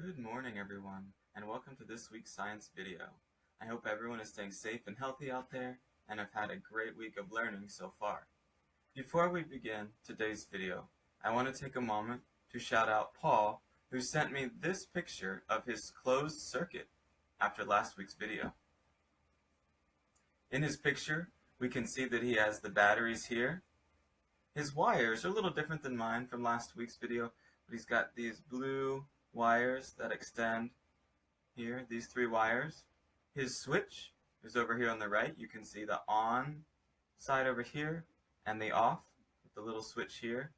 Good morning, everyone, and welcome to this week's science video. I hope everyone is staying safe and healthy out there and have had a great week of learning so far. Before we begin today's video, I want to take a moment to shout out Paul, who sent me this picture of his closed circuit after last week's video. In his picture, we can see that he has the batteries here. His wires are a little different than mine from last week's video, but he's got these blue wires that extend here, these three wires. His switch is over here on the right. You can see the on side over here and the off with the little switch here.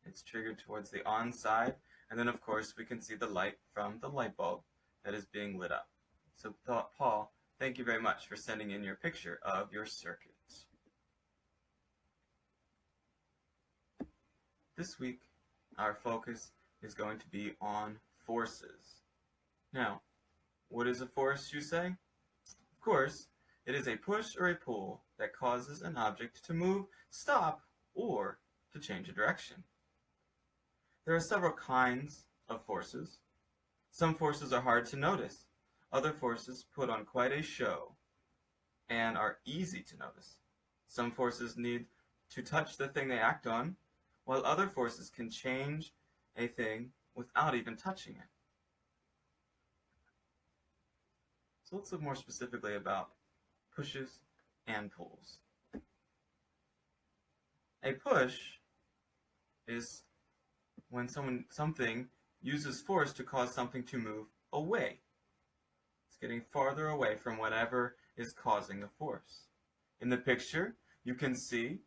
It's triggered towards the on side, and then of course we can see the light from the light bulb that is being lit up. So Paul, thank you very much for sending in your picture of your circuit. This week our focus is going to be on forces. Now, what is a force, you say? Of course, it is a push or a pull that causes an object to move, stop, or to change a direction. There are several kinds of forces. Some forces are hard to notice. Other forces put on quite a show and are easy to notice. Some forces need to touch the thing they act on, while other forces can change a thing without even touching it. So let's look more specifically about pushes and pulls. A push is when something uses force to cause something to move away. It's getting farther away from whatever is causing the force. In the picture, you can see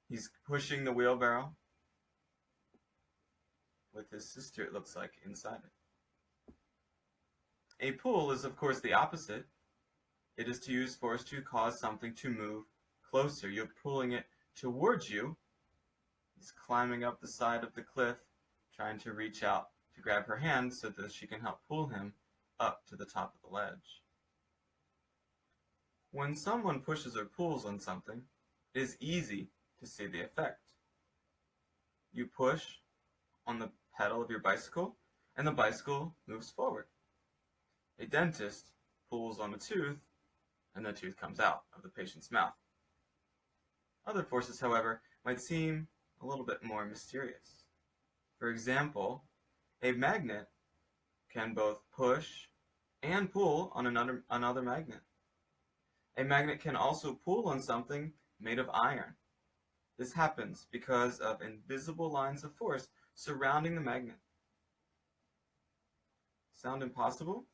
he's pushing the wheelbarrow with his sister, it looks like, inside it. A pull is, of course, the opposite. It is to use force to cause something to move closer. You're pulling it towards you. He's climbing up the side of the cliff, trying to reach out to grab her hand so that she can help pull him up to the top of the ledge. When someone pushes or pulls on something, it is easy to see the effect. You push on the pedal of your bicycle, and the bicycle moves forward. A dentist pulls on a tooth, and the tooth comes out of the patient's mouth. Other forces, however, might seem a little bit more mysterious. For example, a magnet can both push and pull on another magnet. A magnet can also pull on something made of iron. This happens because of invisible lines of force surrounding the magnet. Sound impossible?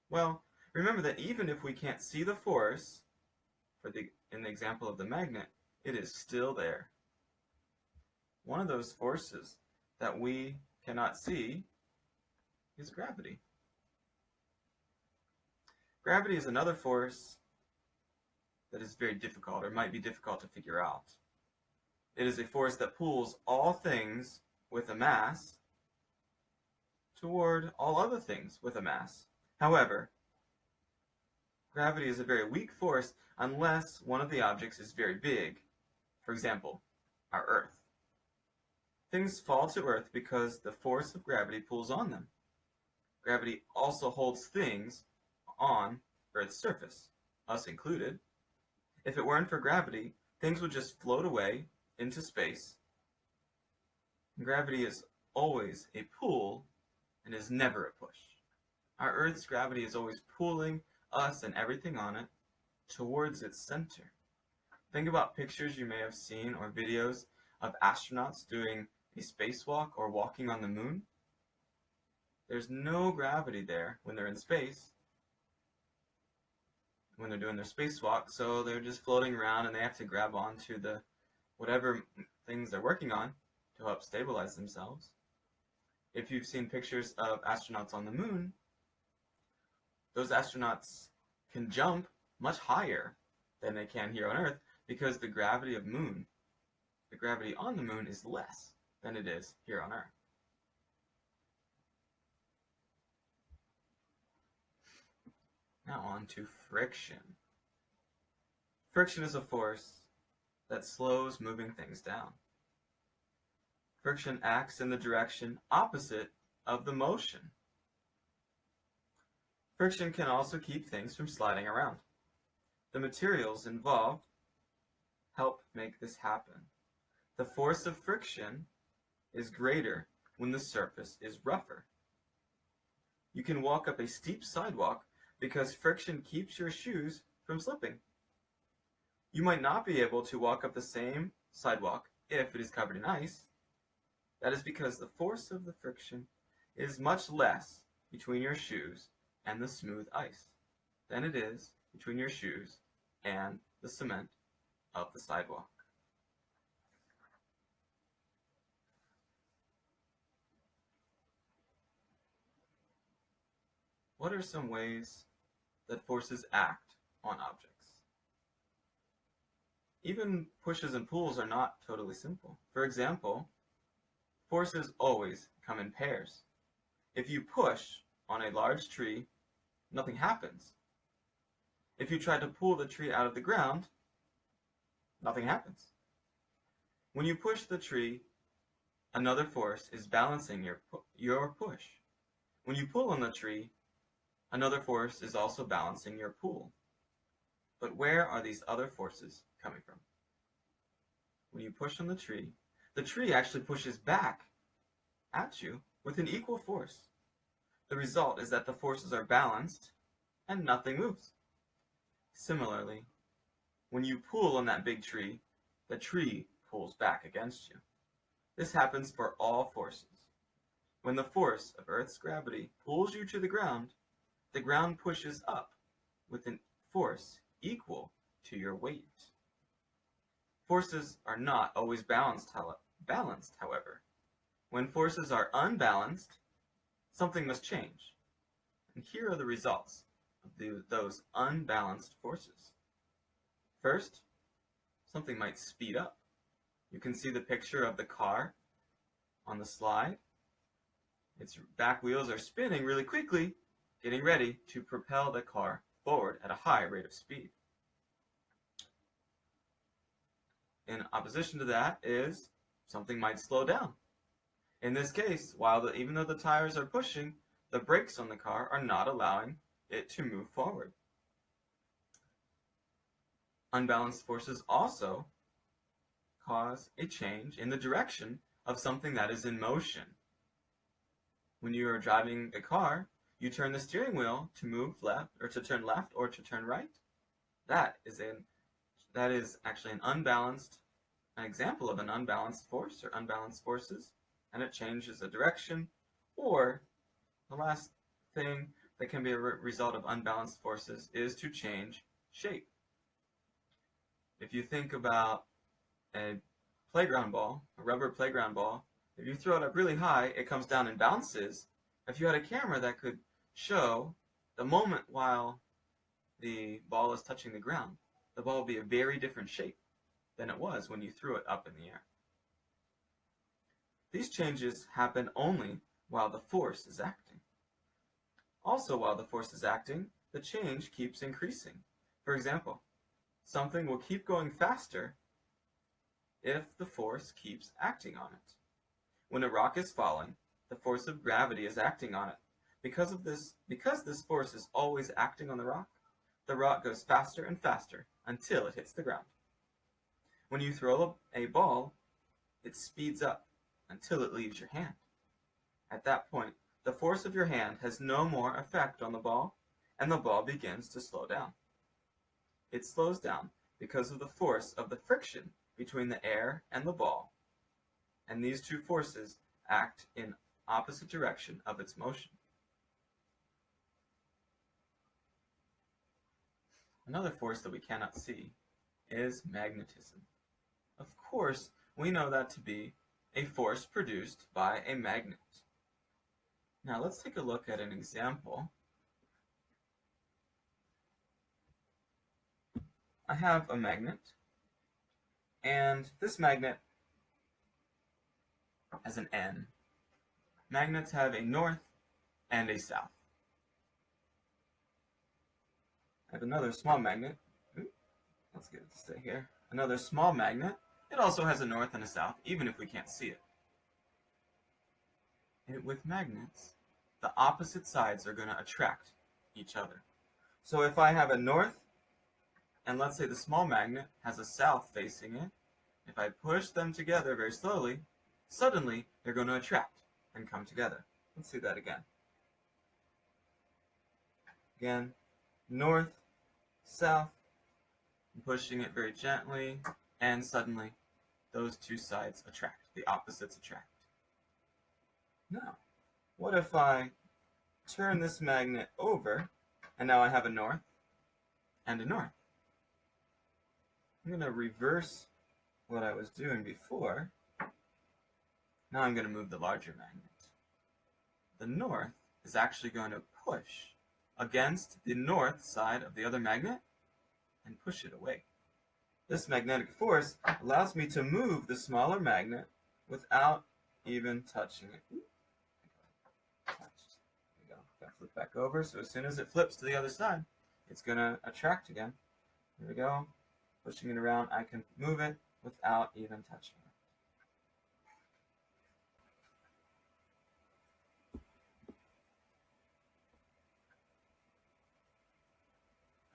Well, remember that even if we can't see the force, in the example of the magnet, it is still there. One of those forces that we cannot see is gravity. Gravity is another force that is very difficult, or might be difficult to figure out. It is a force that pulls all things with a mass toward all other things with a mass. However, gravity is a very weak force unless one of the objects is very big. For example, our Earth. Things fall to Earth because the force of gravity pulls on them. Gravity also holds things on Earth's surface, us included. If it weren't for gravity, things would just float away into space. Gravity is always a pull and is never a push. Our Earth's gravity is always pulling us and everything on it towards its center. Think about pictures you may have seen or videos of astronauts doing a spacewalk or walking on the moon. There's no gravity there when they're in space, when they're doing their spacewalk, so they're just floating around and they have to grab onto the whatever things they're working on to help stabilize themselves. If you've seen pictures of astronauts on the moon, those astronauts can jump much higher than they can here on Earth because the gravity on the moon is less than it is here on Earth. Now on to friction. Friction is a force that slows moving things down. Friction acts in the direction opposite of the motion. Friction can also keep things from sliding around. The materials involved help make this happen. The force of friction is greater when the surface is rougher. You can walk up a steep sidewalk because friction keeps your shoes from slipping. You might not be able to walk up the same sidewalk if it is covered in ice. That is because the force of the friction is much less between your shoes and the smooth ice than it is between your shoes and the cement of the sidewalk. What are some ways that forces act on objects? Even pushes and pulls are not totally simple. For example, forces always come in pairs. If you push on a large tree, nothing happens. If you try to pull the tree out of the ground, nothing happens. When you push the tree, another force is balancing your push. When you pull on the tree, another force is also balancing your pull. But where are these other forces coming from? When you push on the tree actually pushes back at you with an equal force. The result is that the forces are balanced and nothing moves. Similarly, when you pull on that big tree, the tree pulls back against you. This happens for all forces. When the force of Earth's gravity pulls you to the ground pushes up with a force equal to your weight. Forces are not always balanced, however. When forces are unbalanced, something must change. And here are the results of those unbalanced forces. First, something might speed up. You can see the picture of the car on the slide. Its back wheels are spinning really quickly, getting ready to propel the car forward at a high rate of speed. In opposition to that is something might slow down. In this case, even though the tires are pushing, the brakes on the car are not allowing it to move forward. Unbalanced forces also cause a change in the direction of something that is in motion. When you are driving a car, you turn the steering wheel to move left, or to turn left, or to turn right. That is actually an example of an unbalanced force or unbalanced forces, and it changes the direction. Or the last thing that can be a result of unbalanced forces is to change shape. If you think about a playground ball, a rubber playground ball, if you throw it up really high, it comes down and bounces. If you had a camera that could show the moment while the ball is touching the ground, the ball will be a very different shape than it was when you threw it up in the air. These changes happen only while the force is acting. Also, while the force is acting, the change keeps increasing. For example, something will keep going faster if the force keeps acting on it. When a rock is falling, the force of gravity is acting on it. Because this force is always acting on the rock goes faster and faster until it hits the ground. When you throw a ball, it speeds up until it leaves your hand. At that point, the force of your hand has no more effect on the ball, and the ball begins to slow down. It slows down because of the force of the friction between the air and the ball, and these two forces act in opposite direction of its motion. Another force that we cannot see is magnetism. Of course, we know that to be a force produced by a magnet. Now let's take a look at an example. I have a magnet, and this magnet has an N. Magnets have a north and a south. I have another small magnet. Let's get it to stay here. Another small magnet. It also has a north and a south, even if we can't see it. And with magnets, the opposite sides are going to attract each other. So if I have a north, and let's say the small magnet has a south facing it, if I push them together very slowly, suddenly they're going to attract and come together. Let's see that again. Again, north, south, pushing it very gently, and suddenly those two sides attract, the opposites attract. Now, what if I turn this magnet over, and now I have a north and a north? I'm going to reverse what I was doing before. Now I'm going to move the larger magnet. The north is actually going to push against the north side of the other magnet and push it away. This magnetic force allows me to move the smaller magnet without even touching it. There we go. Got to flip back over, so as soon as it flips to the other side, it's going to attract again. Here we go. Pushing it around, I can move it without even touching it.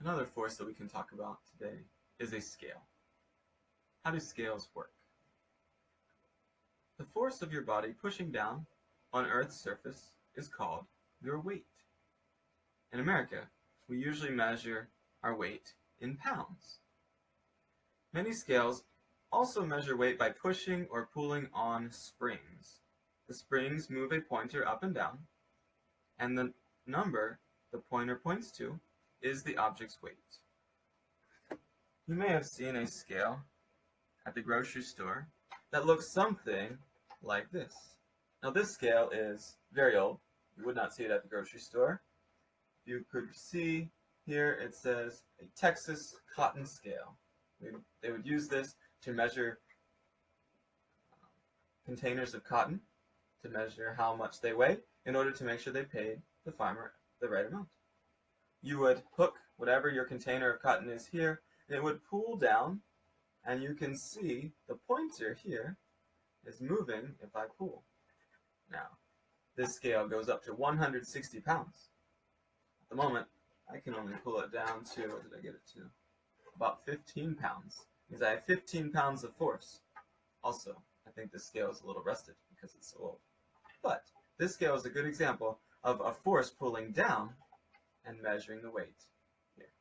Another force that we can talk about today is a scale. How do scales work? The force of your body pushing down on Earth's surface is called your weight. In America, we usually measure our weight in pounds. Many scales also measure weight by pushing or pulling on springs. The springs move a pointer up and down, and the number the pointer points to is the object's weight. You may have seen a scale at the grocery store that looks something like this. Now this scale is very old. You would not see it at the grocery store. You could see here it says a Texas cotton scale. They would use this to measure containers of cotton, to measure how much they weigh, in order to make sure they paid the farmer the right amount. You would hook whatever your container of cotton is here, and it would pull down, and you can see the pointer here is moving if I pull. Now, this scale goes up to 160 pounds. At the moment, I can only pull it down to, what did I get it to? About 15 pounds, because I have 15 pounds of force. Also, I think this scale is a little rusted because it's so old. But this scale is a good example of a force pulling down and measuring the weight here.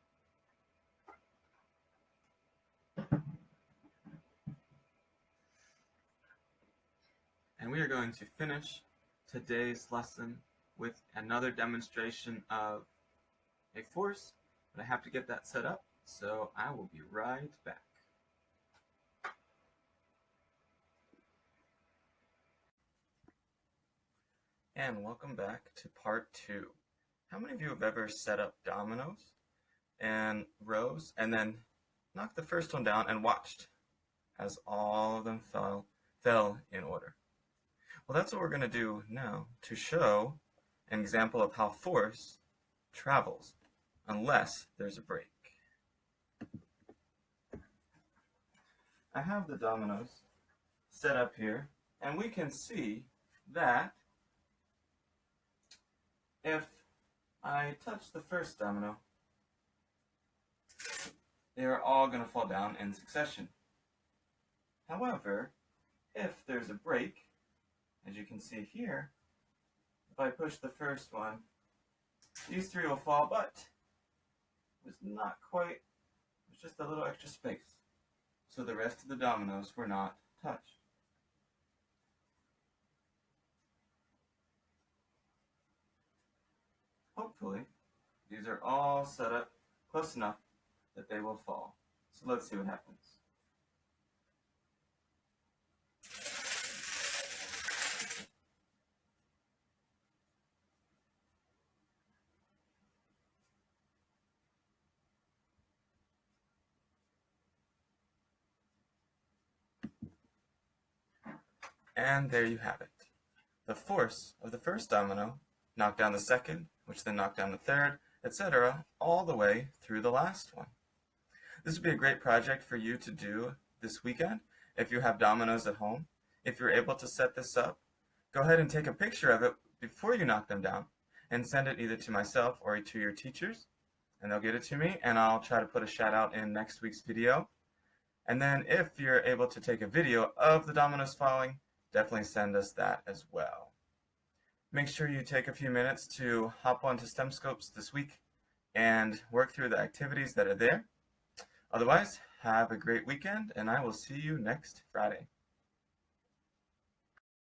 And we are going to finish today's lesson with another demonstration of a force, but I have to get that set up, so I will be right back. And welcome back to part 2. How many of you have ever set up dominoes and rows and then knocked the first one down and watched as all of them fell in order? Well, that's what we're going to do now to show an example of how force travels unless there's a break. I have the dominoes set up here, and we can see that if I touch the first domino, they are all going to fall down in succession. However, if there's a break, as you can see here, if I push the first one, these 3 will fall, but it was not quite, it was just a little extra space. So the rest of the dominoes were not touched. Hopefully, these are all set up close enough that they will fall. So let's see what happens. And there you have it. The force of the first domino knocked down the second, which then knocked down the third, etc., all the way through the last one. This would be a great project for you to do this weekend if you have dominoes at home. If you're able to set this up, go ahead and take a picture of it before you knock them down, and send it either to myself or to your teachers, and they'll get it to me, and I'll try to put a shout out in next week's video. And then if you're able to take a video of the dominoes falling, definitely send us that as well. Make sure you take a few minutes to hop onto STEMscopes this week and work through the activities that are there. Otherwise, have a great weekend, and I will see you next Friday.